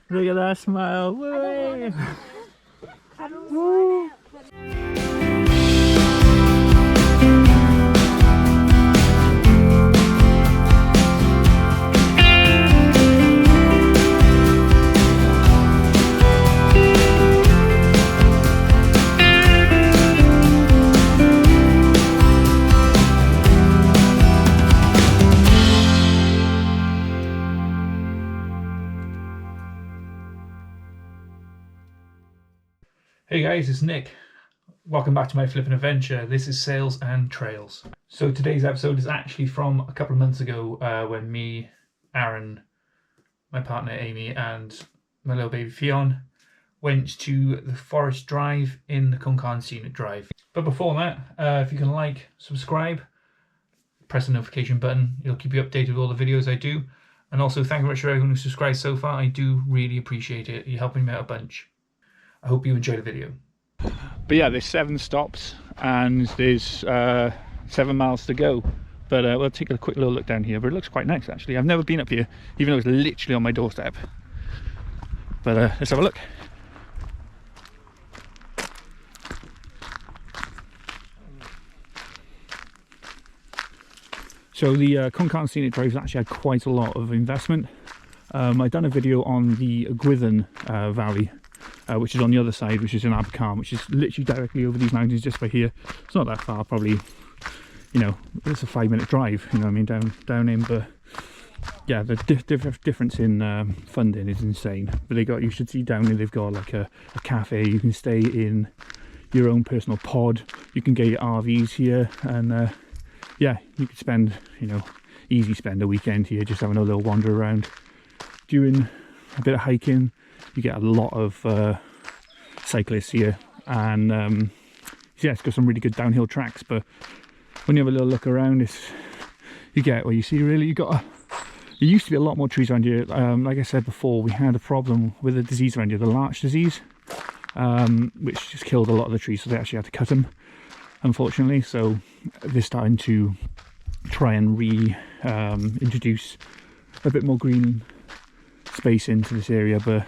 Look at that smile. Way. Woo. Hey guys, it's Nick. Welcome back to my flipping adventure. This is Sails and Trails. So today's episode is actually from a couple of months ago when me, Aaron, my partner Amy and my little baby Fionn went to the Forest Drive in the Cwmcarn Scenic Drive. But before that, if you can like, subscribe, press the notification button. It'll keep you updated with all the videos I do. And also thank you very much for everyone who's subscribed so far. I do really appreciate it. You're helping me out a bunch. I hope you enjoy the video. But yeah, there's 7 stops and there's 7 miles to go. But we'll take a quick little look down here. But it looks quite nice actually. I've never been up here, even though it's literally on my doorstep. But let's have a look. So the Cwmcarn Scenic Drive has actually had quite a lot of investment. I've done a video on the Gwydden Valley, which is on the other side, which is in Cwmcarn, which is literally directly over these mountains just by here. It's not that far, probably, you know, it's a 5-minute drive, you know what I mean, down in, but yeah, the difference in funding is insane. But they got, you should see down there, they've got like a cafe, you can stay in your own personal pod, you can get your RVs here, and yeah, you could spend, you know, easy spend a weekend here just having a little wander around, doing a bit of hiking. You get a lot of cyclists here, and yeah, it's got some really good downhill tracks. But when you have a little look around, you get what you see. Really, there used to be a lot more trees around here. Like I said before, we had a problem with a disease around here, the larch disease, which just killed a lot of the trees. So they actually had to cut them, unfortunately. So they're starting to try and introduce a bit more green space into this area. But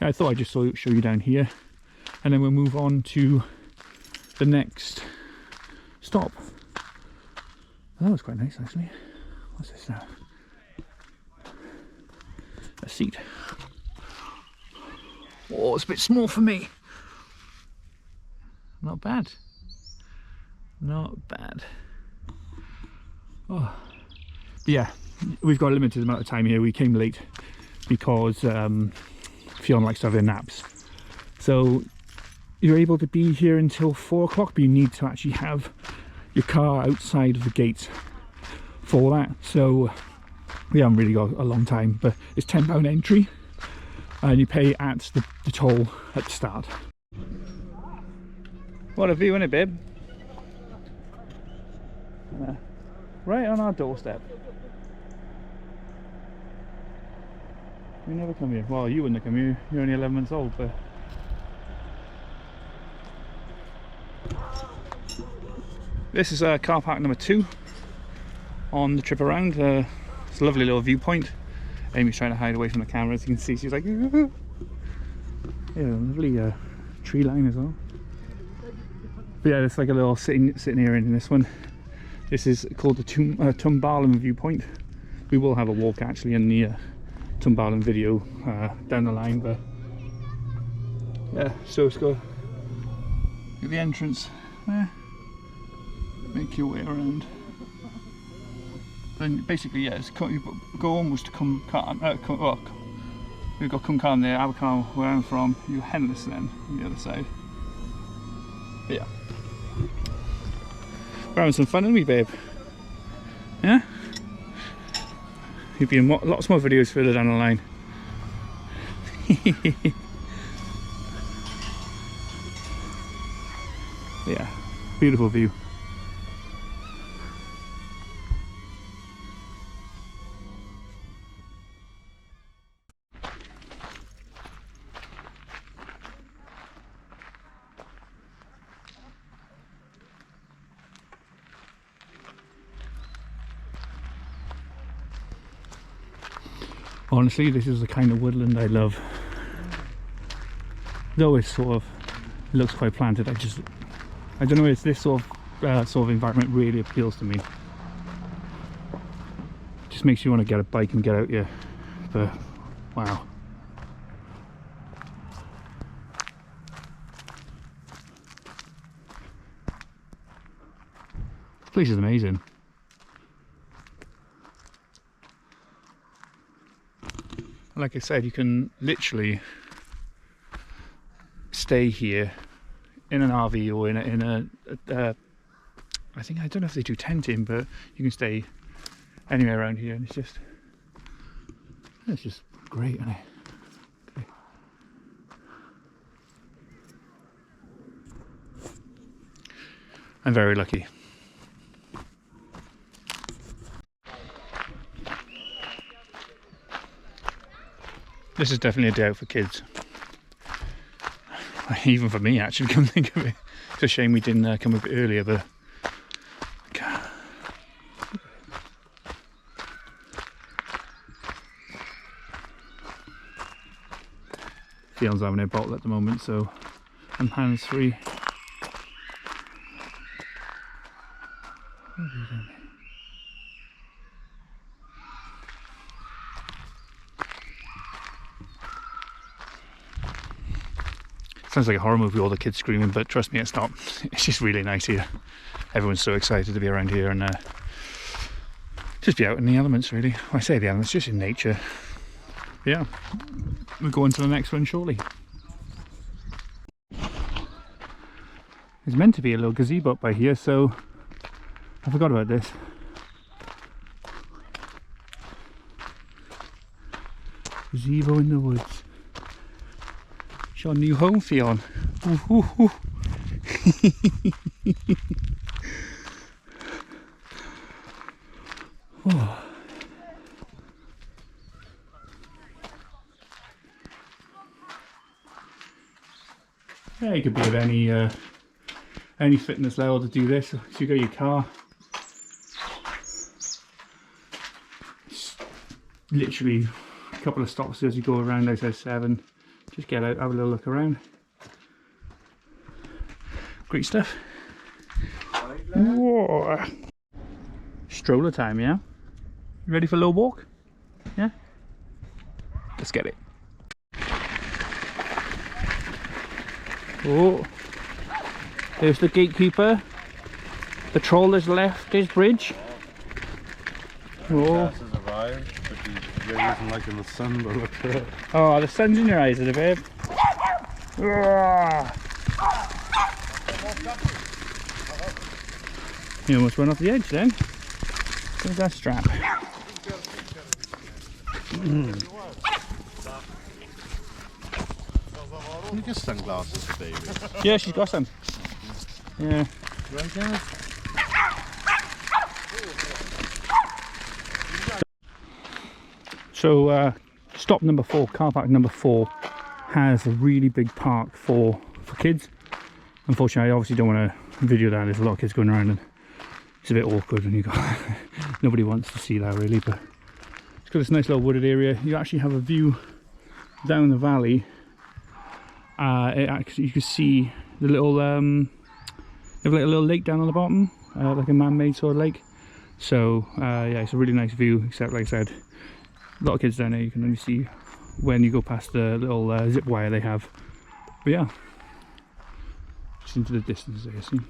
I thought I'd just show you down here, and then we'll move on to the next stop. Oh, that was quite nice actually. What's this now? A seat. Oh, it's a bit small for me. Not bad. Not bad. Oh. But yeah, we've got a limited amount of time here. We came late because Fionn likes to have their naps. So you're able to be here until 4 o'clock, but you need to actually have your car outside of the gate for that. So we haven't really got a long time, but it's £10 entry and you pay at the toll at the start. What a view, isn't it, babe? Yeah. Right on our doorstep. You never come here. Well, you wouldn't have come here. You're only 11 months old, but this is car park number 2 on the trip around. It's a lovely little viewpoint. Amy's trying to hide away from the camera, as you can see. She's like, yeah, lovely tree line as well. But yeah, it's like a little sitting area in this one. This is called the Cwmcarn viewpoint. We will have a walk actually in the Cwmcarn video down the line, but yeah, so it's got the entrance there. Make your way around. Then basically, yeah, you go almost to Cwmcarn. Well, we've got Cwmcarn there, Cwmcarn where I'm from. You're Henless then on the other side. But yeah, we're having some fun, aren't we, babe? Yeah. You'll be in lots more videos further down the line. Yeah, beautiful view. Honestly, this is the kind of woodland I love. though it's sort of, it looks quite planted, I don't know, it's this sort of environment really appeals to me. Just makes you want to get a bike and get out here. But wow. This place is amazing. Like I said, you can literally stay here in an RV or in a I don't know if they do tenting, but you can stay anywhere around here, and it's just great, isn't it? Okay. I'm very lucky. This is definitely a day out for kids. Even for me, actually, come think of it. It's a shame we didn't come a bit earlier, but Fion's having a bottle at the moment, so I'm hands free. Sounds like a horror movie, all the kids screaming, but trust me, it's not. It's just really nice here. Everyone's so excited to be around here and just be out in the elements, really. Well, I say the elements, just in nature. Yeah, we're going to the next one shortly. There's meant to be a little gazebo up by here, so I forgot about this. Gazebo in the woods. It's your new home, Fion. Ooh, ooh, ooh. Oh. Yeah, you could be of any fitness level to do this. So you got your car. It's literally a couple of stops as you go around outside 7. Just get out, have a little look around. Great stuff. Whoa. Stroller time, yeah? You ready for a little walk? Yeah? Let's get it. Oh, there's the gatekeeper. The troll has left his bridge. Oh. Has arrived, but he's using like in the sun, but look at it. Oh, the sun's in your eyes, is it, babe? You almost went off the edge then. There's that strap. Can you get sunglasses for baby? Yeah, she's got some. Yeah. Right, guys? So stop number 4, car park number 4, has a really big park for kids. Unfortunately, I obviously don't want to video that. There's a lot of kids going around and it's a bit awkward when you got nobody wants to see that really, but it's got this nice little wooded area. You actually have a view down the valley. You can see the little they have like a little lake down on the bottom, like a man-made sort of lake. So yeah, it's a really nice view, except like I said, a lot of kids down there. You can only see when you go past the little zip wire they have. But yeah, just into the distance there, see.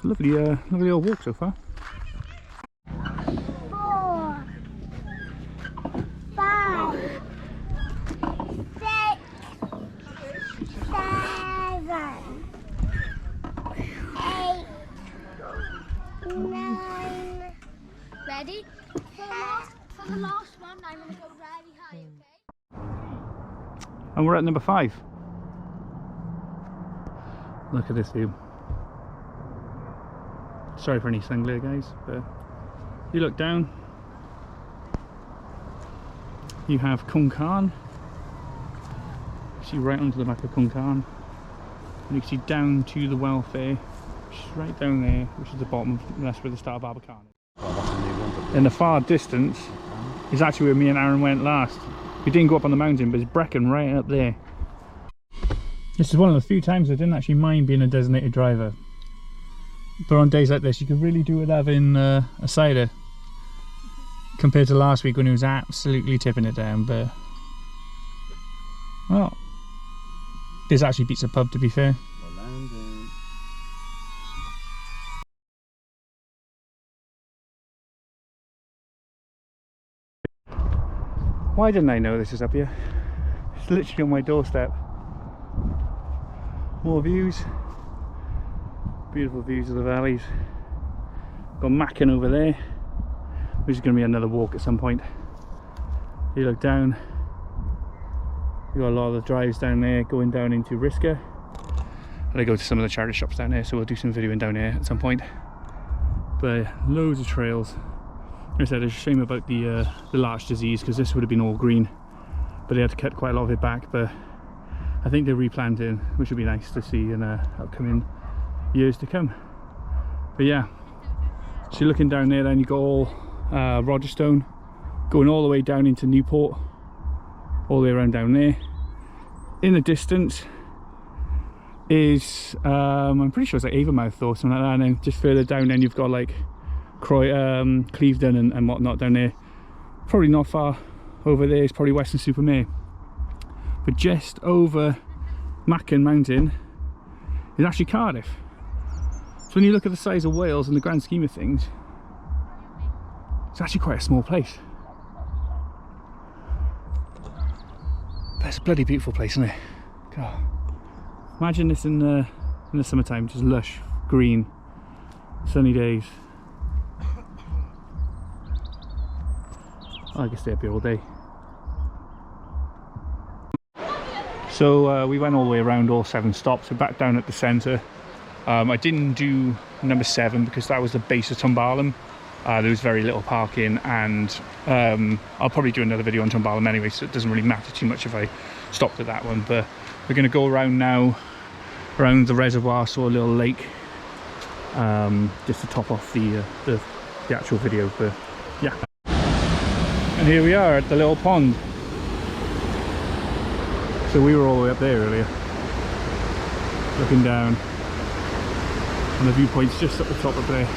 Lovely, lovely old walk so far. 4, 5, 6, 7, 8, 9. Ready? For the last one, I'm going to go really high, okay? And we're at number 5. Look at this view. Sorry for any sun glare, guys, but you look down, you have Cwmcarn. See right onto the back of Cwmcarn, and you can see down to the welfare, which is right down there, which is the bottom, and that's where the start of Abercarn is. In the far distance is actually where me and Aaron went last. We didn't go up on the mountain, but it's Brecon right up there. This is one of the few times I didn't actually mind being a designated driver. But on days like this, you can really do with having a cider. Compared to last week when he was absolutely tipping it down, but... well, this actually beats a pub, to be fair. Why didn't I know this was up here? It's literally on my doorstep. More views. Beautiful views of the valleys. Got Mackin over there, which is going to be another walk at some point. You look down, you got a lot of the drives down there going down into Riska. And I go to some of the charity shops down there, so we'll do some videoing down there at some point. But loads of trails. Like I said, it's a shame about the larch disease, because this would have been all green, but they had to cut quite a lot of it back. But I think they're replanting, which would be nice to see in upcoming years to come. But yeah, so you're looking down there, then you got all Rogerstone going all the way down into Newport, all the way around down there. In the distance is I'm pretty sure it's like Avonmouth or something like that, and then just further down then you've got like Clevedon and whatnot down there. Probably not far over there is probably Weston-super-Mare, but just over Mackin Mountain is actually Cardiff. So when you look at the size of Wales in the grand scheme of things, it's actually quite a small place. But it's a bloody beautiful place, isn't it? God. Imagine this in the summertime, just lush, green, sunny days. I could stay up here all day. So we went all the way around all 7 stops. We're back down at the centre. I didn't do number 7 because that was the base of Tumbarlam. There was very little parking, and I'll probably do another video on Tumbarlam anyway, so it doesn't really matter too much if I stopped at that one. But we're going to go around now, around the reservoir, so a little lake, just to top off the actual video. But yeah. And here we are at the little pond. So we were all the way up there earlier, looking down, and the viewpoint's just at the top up there.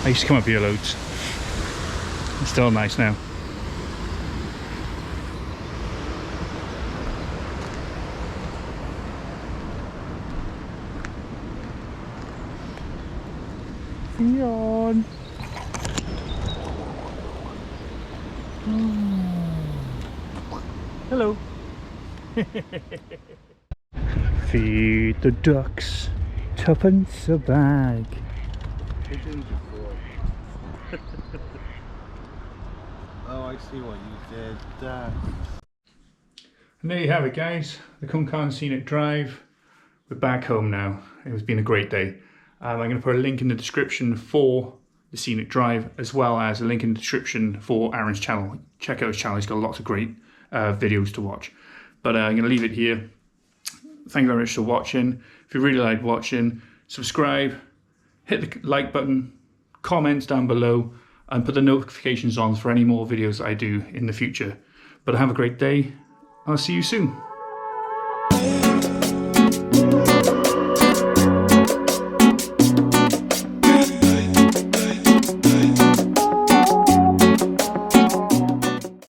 I used to come up here loads. It's still nice now. Yawn. Hello. Feed the ducks, 2p a bag. Oh, I see what you did. And there you have it, guys. The Cwmcarn Scenic Drive. We're back home now. It's been a great day. I'm going to put a link in the description for the Scenic Drive, as well as a link in the description for Aaron's channel. Check out his channel, he's got lots of great videos to watch. But I'm going to leave it here. Thank you very much for watching. If you really liked watching, subscribe, hit the like button, comments down below, and put the notifications on for any more videos I do in the future. But have a great day. I'll see you soon.